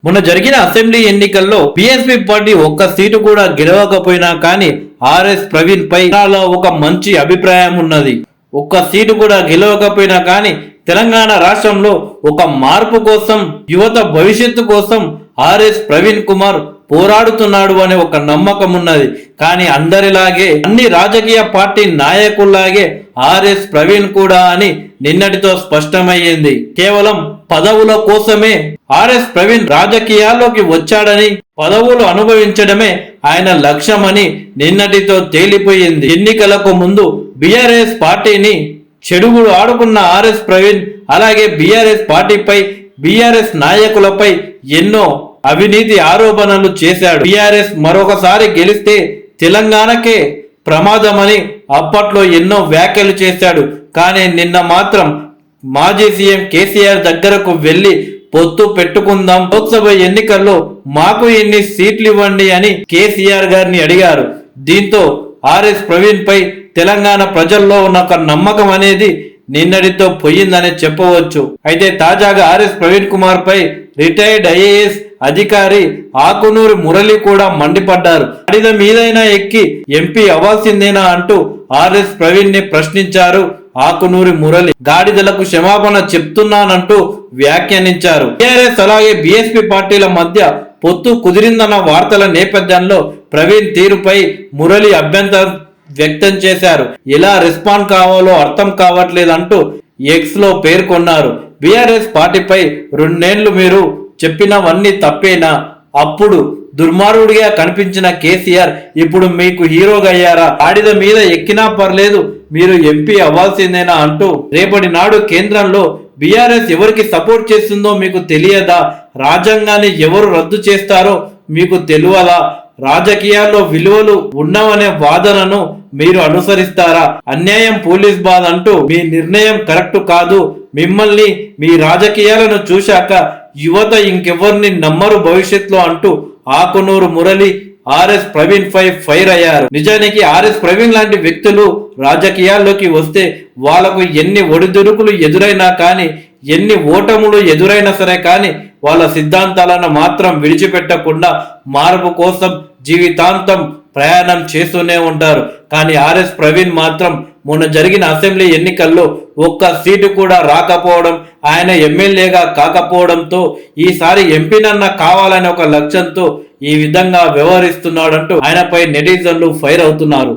మొన్న జరిగిన అసెంబ్లీ ఎన్నికల్లో బీఎస్పీ పార్టీ ఒక్క సీటు కూడా గెలవకపోయినా కానీ ఆర్ఎస్ ప్రవీణ్ పై ఒక మంచి అభిప్రాయం ఉన్నది. ఒక్క సీటు కూడా గెలవకపోయినా కానీ తెలంగాణ రాష్ట్రంలో ఒక మార్పు కోసం, యువత భవిష్యత్తు కోసం ఆర్ఎస్ ప్రవీణ్ కుమార్ పోరాడుతున్నాడు అనే ఒక నమ్మకం ఉన్నది. కానీ అందరిలాగే, అన్ని రాజకీయ పార్టీ నాయకుల్లాగే ఆర్ఎస్ ప్రవీణ్ కూడా అని నిన్నటితో స్పష్టమయ్యింది. కేవలం పదవుల కోసమే ఆర్ఎస్ ప్రవీణ్ రాజకీయాల్లోకి వచ్చాడని, పదవులు అనుభవించడమే ఆయన లక్ష్యమని నిన్నటితో తేలిపోయింది. ఎన్నికలకు ముందు బీఆర్ఎస్ పార్టీని చెడుగుడు ఆడుకున్న ఆర్ఎస్ ప్రవీణ్ అలాగే బీఆర్ఎస్ పార్టీపై, బీఆర్ఎస్ నాయకులపై ఎన్నో అవినీతి ఆరోపణలు చేశాడు. బీఆర్ఎస్ మరొకసారి గెలిస్తే తెలంగాణకే ప్రమాదమని అప్పట్లో ఎన్నో వ్యాఖ్యలు చేశాడు. కానీ నిన్న మాత్రం మాజీ సీఎం కేసీఆర్ దగ్గరకు వెళ్లి పొత్తు పెట్టుకుందాం, లోక్సభ ఎన్నికల్లో మాకు ఎన్ని సీట్లు ఇవ్వండి అని కేసీఆర్ గారిని అడిగారు. దీంతో ఆర్ఎస్ ప్రవీణ్ పై తెలంగాణ ప్రజల్లో ఉన్న ఒక నమ్మకం అనేది నిన్నటితో పోయిందని చెప్పవచ్చు. అయితే తాజాగా ఆర్ఎస్ ప్రవీణ్ కుమార్ పై రిటైర్డ్ ఐఏఎస్ అధికారి ఆకునూరి మురళి కూడా మండిపడ్డారు. గాడిద మీదైనా ఎక్కి ఎంపీ అవ్వాల్సిందేనా అంటూ ఆర్ఎస్ ప్రవీణ్ ని ప్రశ్నించారు ఆకునూరి మురళి. గాడిదలకు క్షమాపణ చెప్తున్నానంటూ వ్యాఖ్యానించారు. టీఆర్ఎస్ అలాగే బీఎస్పీ పార్టీల మధ్య పొత్తు కుదిరిందన్న వార్తల నేపథ్యంలో ప్రవీణ్ తీరుపై మురళి అభ్యంతరం వ్యక్తం చేశారు. ఎలా రెస్పాండ్ కావాలో అర్థం కావట్లేదంటూ ఎక్స్ లో పేర్కొన్నారు. బీఆర్ఎస్ పార్టీపై 2 ఏళ్లు మీరు చెప్పినవన్నీ తప్పేనా? అప్పుడు దుర్మార్గుడిగా కనిపించిన కేసీఆర్ ఇప్పుడు మీకు హీరోగా అయ్యారా? గాడిద మీద ఎక్కినా పర్లేదు, మీరు ఎంపీ అవ్వాల్సిందేనా అంటూ రేపటి నాడు కేంద్రంలో బీఆర్ఎస్ ఎవరికి సపోర్ట్ చేస్తుందో మీకు తెలియదా? రాజ్యాంగాన్ని ఎవరు రద్దు చేస్తారో మీకు తెలియదా? రాజకీయాల్లో విలువలు ఉన్నవనే వాదనను మీరు అనుసరిస్తారా? అన్యాయం పోలీస్ బాధ అంటూ మీ నిర్ణయం కరెక్ట్ కాదు. మిమ్మల్ని, మీ రాజకీయాలను చూశాక యువత ఇంకెవరిని నమ్మరు భవిష్యత్తులో అంటూ ఆకునూరు మురళి ఆర్ఎస్ ప్రవీణ్ పై ఫైర్ అయ్యారు. నిజానికి ఆర్ఎస్ ప్రవీణ్ లాంటి వ్యక్తులు రాజకీయాల్లోకి వస్తే వాళ్లకు ఎన్ని ఒడిదుడుకులు ఎదురైనా కానీ, ఎన్ని ఓటములు ఎదురైనా సరే కానీ వాళ్ళ సిద్ధాంతాలను మాత్రం విడిచిపెట్టకుండా మార్పు కోసం జీవితాంతం ప్రయాణం చేస్తూనే ఉంటారు. కానీ ఆర్ఎస్ ప్రవీణ్ మాత్రం మొన్న జరిగిన అసెంబ్లీ ఎన్నికల్లో ఒక్క సీటు కూడా రాకపోవడం, ఆయన ఎమ్మెల్యేగా కాకపోవడంతో ఈసారి ఎంపీనన్నా కావాలనే ఒక లక్ష్యంతో ఈ విధంగా వ్యవహరిస్తున్నాడంటూ ఆయనపై నెటిజన్లు ఫైర్ అవుతున్నారు.